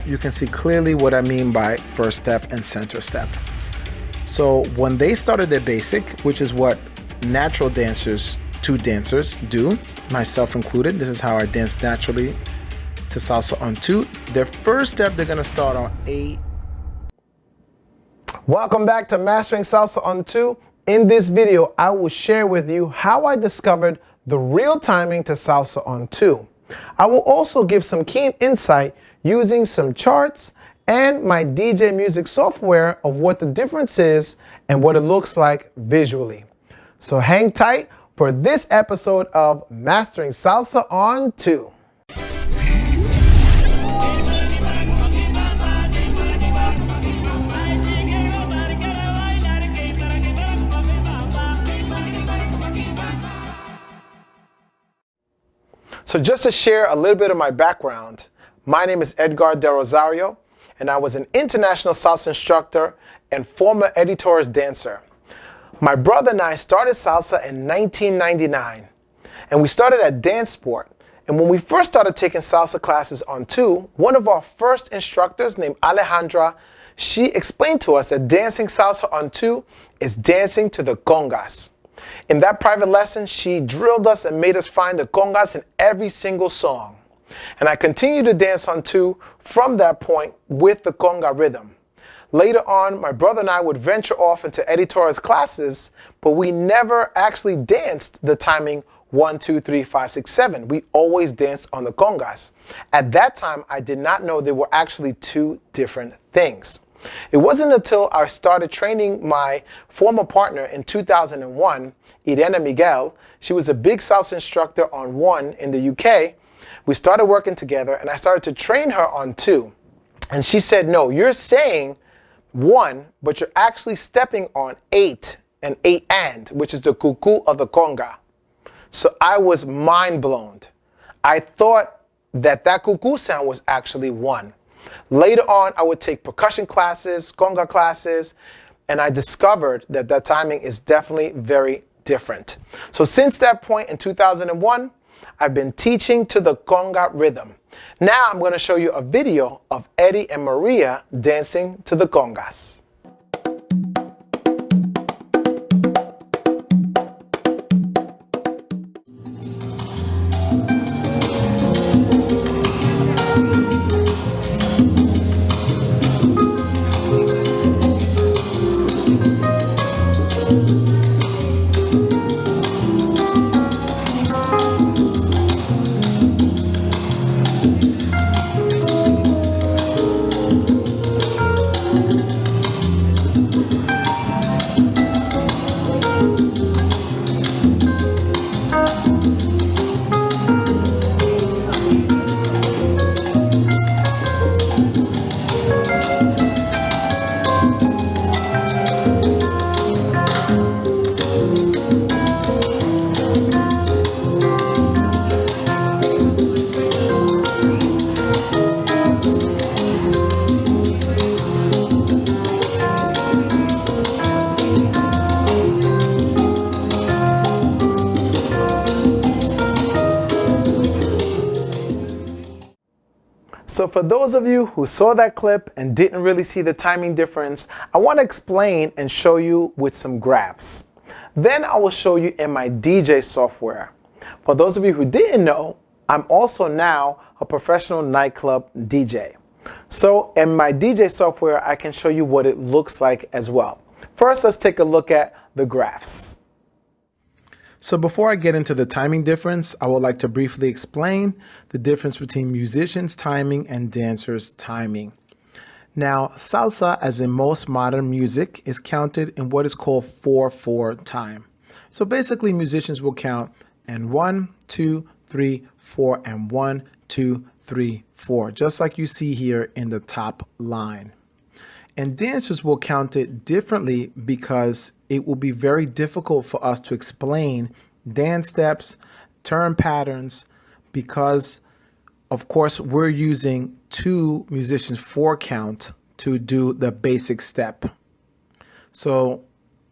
you can see clearly what I mean by first step and center step. So when they started their basic, which is what natural dancers, two dancers do, myself included, this is how I dance naturally to Salsa On 2. Their first step, they're gonna start on A. Welcome back to Mastering Salsa On 2. In this video, I will share with you how I discovered the real timing to Salsa On 2. I will also give some keen insight using some charts and my DJ music software of what the difference is and what it looks like visually. So hang tight for this episode of Mastering Salsa On 2. So just to share a little bit of my background, my name is Edgard Del Rosario, and I was an international salsa instructor and former Eddie Torres dancer. My brother and I started salsa in 1999, and we started at Dance Sport. And when we first started taking salsa classes on 2, one of our first instructors named Alejandra, she explained to us that dancing salsa on 2 is dancing to the congas. In that private lesson, she drilled us and made us find the congas in every single song. And I continued to dance on 2 from that point with the conga rhythm. Later on, my brother and I would venture off into Eddie Torres classes, but we never actually danced the timing 1, 2, 3, 5, 6, 7. We always danced on the congas. At that time, I did not know they were actually two different things. It wasn't until I started training my former partner in 2001, Irene Miguel. She was a big salsa instructor on 1 in the UK. We started working together and I started to train her on 2. And she said, no, you're saying 1, but you're actually stepping on 8 and 8 and, which is the cuckoo of the conga. So I was mind blown. I thought that cuckoo sound was actually 1. Later on, I would take percussion classes, conga classes, and I discovered that that timing is definitely very different. So since that point in 2001, I've been teaching to the conga rhythm. Now I'm going to show you a video of Eddie and Maria dancing to the congas. So for those of you who saw that clip and didn't really see the timing difference, I want to explain and show you with some graphs. Then I will show you in my DJ software. For those of you who didn't know, I'm also now a professional nightclub DJ. So in my DJ software, I can show you what it looks like as well. First, let's take a look at the graphs. So before I get into the timing difference, I would like to briefly explain the difference between musicians' timing and dancers' timing. Now, salsa, as in most modern music, is counted in what is called 4/4 time. So basically, musicians will count and 1, 2, 3, 4, and 1, 2, 3, 4, just like you see here in the top line. And dancers will count it differently because it will be very difficult for us to explain dance steps, turn patterns, because of course we're using 2 musicians 4 count to do the basic step. So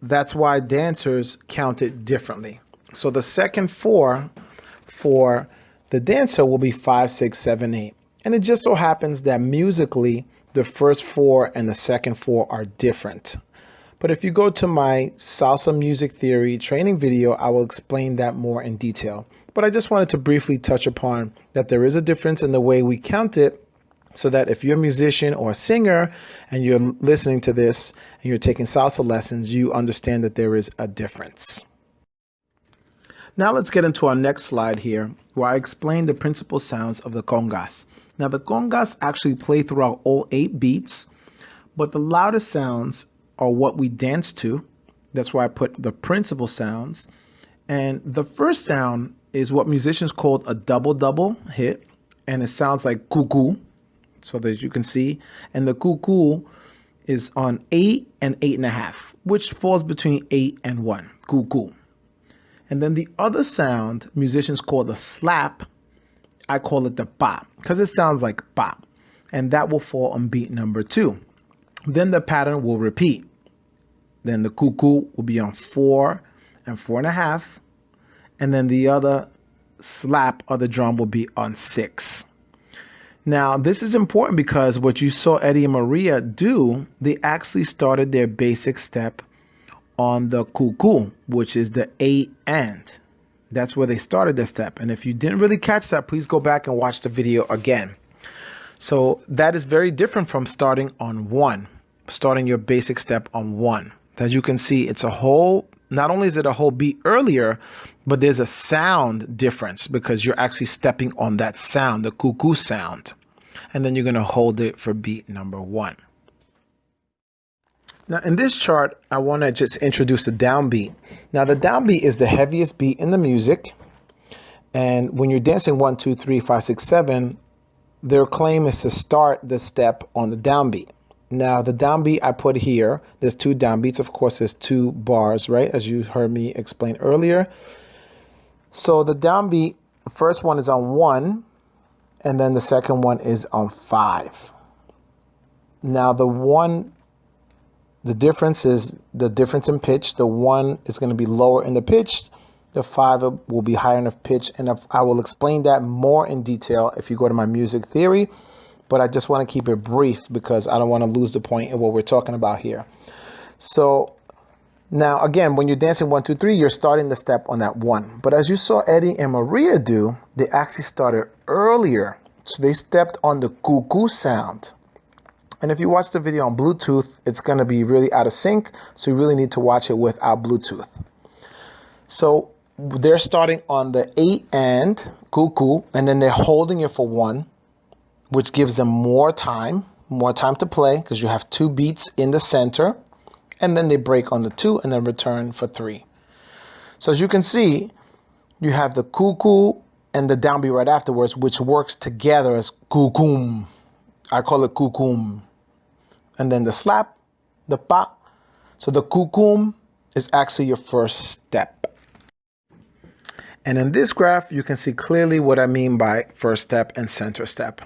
that's why dancers count it differently. So the second 4 for the dancer will be 5, 6, 7, 8. And it just so happens that musically, the first four and the second four are different. But if you go to my salsa music theory training video, I will explain that more in detail. But I just wanted to briefly touch upon that there is a difference in the way we count it, so that if you're a musician or a singer and you're listening to this and you're taking salsa lessons, you understand that there is a difference. Now let's get into our next slide here, where I explain the principal sounds of the congas. Now the congas actually play throughout all 8 beats, but the loudest sounds are what we dance to. That's why I put the principal sounds. And the first sound is what musicians call a double-double hit, and it sounds like cuckoo, so that you can see. And the cuckoo is on 8 and 8.5, which falls between 8 and 1, cuckoo. And then the other sound musicians call the slap, I call it the pa, because it sounds like pa, and that will fall on beat number 2. Then the pattern will repeat. Then the cuckoo will be on 4 and 4.5. And then the other slap of the drum will be on 6. Now, this is important because what you saw Eddie and Maria do, they actually started their basic step on the cuckoo, which is the 8 and. That's where they started their step. And if you didn't really catch that, please go back and watch the video again. So that is very different from starting on 1, starting your basic step on 1. As you can see, it's a whole, not only is it a whole beat earlier, but there's a sound difference because you're actually stepping on that sound, the cuckoo sound. And then you're going to hold it for beat number 1. Now in this chart, I want to just introduce the downbeat. Now the downbeat is the heaviest beat in the music. And when you're dancing 1, 2, 3, 5, 6, 7, their claim is to start the step on the downbeat. Now the downbeat I put here, there's 2 downbeats. Of course, there's 2 bars, right? As you heard me explain earlier. So the downbeat, the first one is on 1, and then the second one is on 5. Now the difference is the difference in pitch. The 1 is going to be lower in the pitch. The 5 will be higher in the pitch. And I will explain that more in detail if you go to my music theory. But I just want to keep it brief because I don't want to lose the point in what we're talking about here. So now, again, when you're dancing 1, 2, 3, you're starting the step on that 1. But as you saw Eddie and Maria do, they actually started earlier. So they stepped on the cuckoo sound. And if you watch the video on Bluetooth, it's going to be really out of sync. So you really need to watch it without Bluetooth. So they're starting on the 8 and cuckoo, and then they're holding it for 1, which gives them more time to play because you have 2 beats in the center. And then they break on the 2 and then return for 3. So as you can see, you have the cuckoo and the downbeat right afterwards, which works together as cuckoo. I call it cuckoo. And then the slap, the pa. So the cuckoo is actually your first step. And in this graph, you can see clearly what I mean by first step and center step.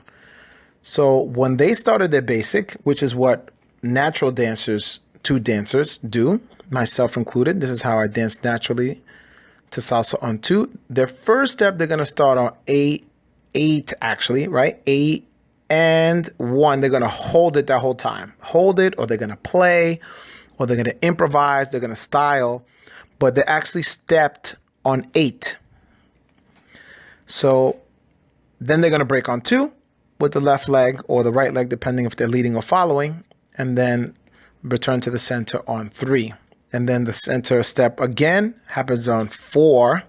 So when they started their basic, which is what natural dancers, 2 dancers do, myself included, this is how I dance naturally to Salsa On 2. Their first step, they're going to start on 8 actually, right? 8 and 1, they're going to hold it that whole time. Hold it, or they're going to play, or they're going to improvise, they're going to style, but they actually stepped on 8. So then they're going to break on 2 with the left leg or the right leg, depending if they're leading or following, and then return to the center on 3. And then the center step again happens on 4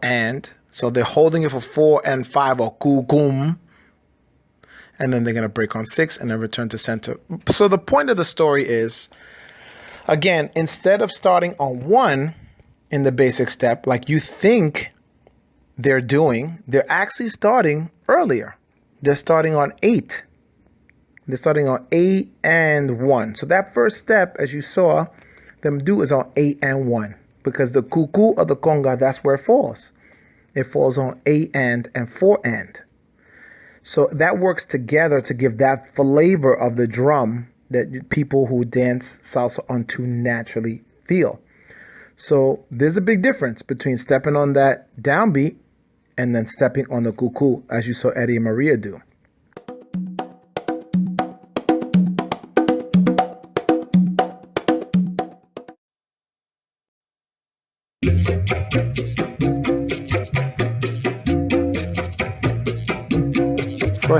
and. So they're holding it for 4 and 5, or kukum. And then they're going to break on 6 and then return to center. So the point of the story is, again, instead of starting on 1 in the basic step, like you think they're doing, they're actually starting earlier. They're starting on 8. They're starting on 8 and 1. So that first step, as you saw them do, is on 8 and 1. Because the cuckoo of the conga, that's where it falls. It falls on 8 and 4 and. So that works together to give that flavor of the drum that people who dance salsa on 2 naturally feel. So there's a big difference between stepping on that downbeat and then stepping on the cuckoo, as you saw Eddie and Maria do.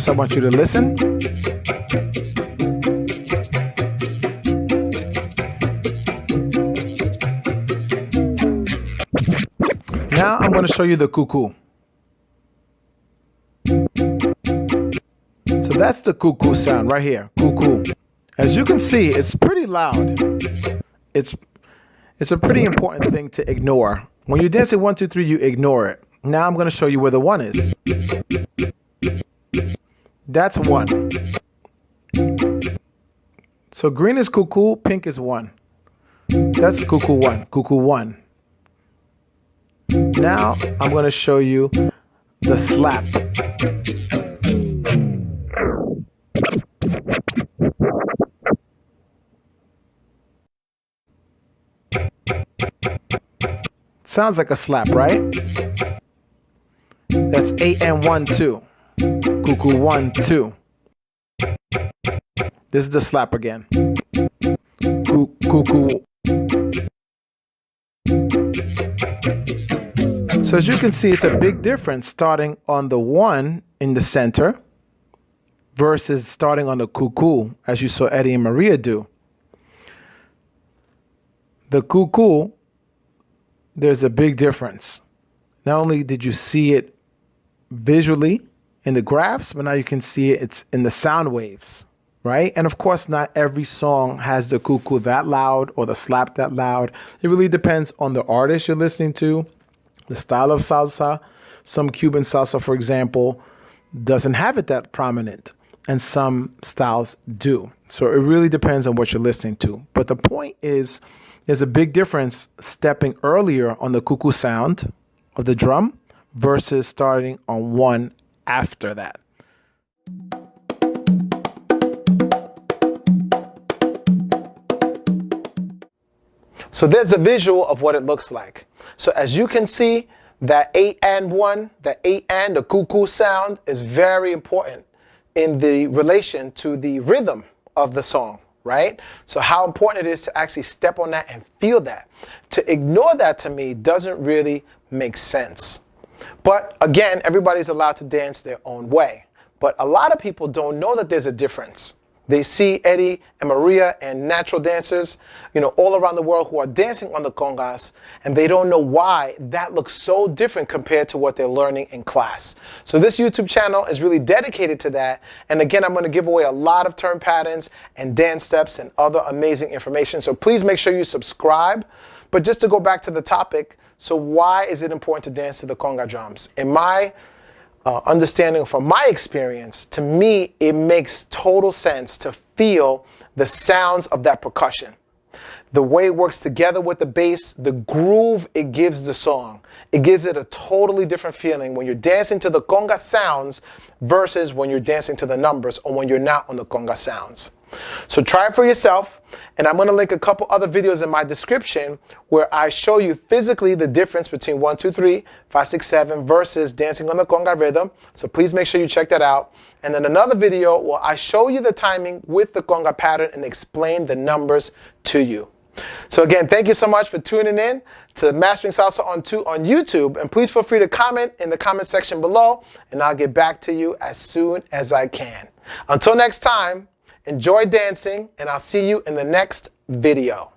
First, I want you to listen. Now I'm going to show you the cuckoo. So that's the cuckoo sound right here, cuckoo. As you can see, it's pretty loud. It's a pretty important thing to ignore. When you're dancing 1, 2, 3, you ignore it. Now I'm going to show you where the 1 is. That's 1. So green is cuckoo, pink is 1. That's cuckoo 1, cuckoo 1. Now I'm going to show you the slap. Sounds like a slap, right? That's 8 and 1, 2. Cuckoo 1, 2. This is the slap again. Cuckoo. So as you can see, it's a big difference starting on the 1 in the center versus starting on the cuckoo, as you saw Eddie and Maria do. The cuckoo, there's a big difference. Not only did you see it visually in the graphs, but now you can see it's in the sound waves, right? And of course, not every song has the cuckoo that loud or the slap that loud. It really depends on the artist you're listening to, the style of salsa. Some Cuban salsa, for example, doesn't have it that prominent, and some styles do. So it really depends on what you're listening to. But the point is, there's a big difference stepping earlier on the cuckoo sound of the drum versus starting on 1 after that. So there's a visual of what it looks like. So as you can see, that 8 and 1, the 8 and the cuckoo sound is very important in the relation to the rhythm of the song, right? So how important it is to actually step on that and feel that. To ignore that, to me, doesn't really make sense. But again, everybody's allowed to dance their own way. But a lot of people don't know that there's a difference. They see Eddie and Maria and natural dancers, all around the world who are dancing on the congas, and they don't know why that looks so different compared to what they're learning in class. So this YouTube channel is really dedicated to that. And again, I'm going to give away a lot of turn patterns and dance steps and other amazing information. So please make sure you subscribe. But just to go back to the topic, so why is it important to dance to the conga drums? In my understanding from my experience, to me, it makes total sense to feel the sounds of that percussion. The way it works together with the bass, the groove it gives the song. It gives it a totally different feeling when you're dancing to the conga sounds versus when you're dancing to the numbers or when you're not on the conga sounds. So try it for yourself, and I'm going to link a couple other videos in my description where I show you physically the difference between 1, 2, 3, 5, 6, 7 versus dancing on the conga rhythm. So please make sure you check that out. And then another video where I show you the timing with the conga pattern and explain the numbers to you. So again, thank you so much for tuning in to Mastering Salsa On 2 on YouTube. And please feel free to comment in the comment section below, and I'll get back to you as soon as I can. Until next time, enjoy dancing, and I'll see you in the next video.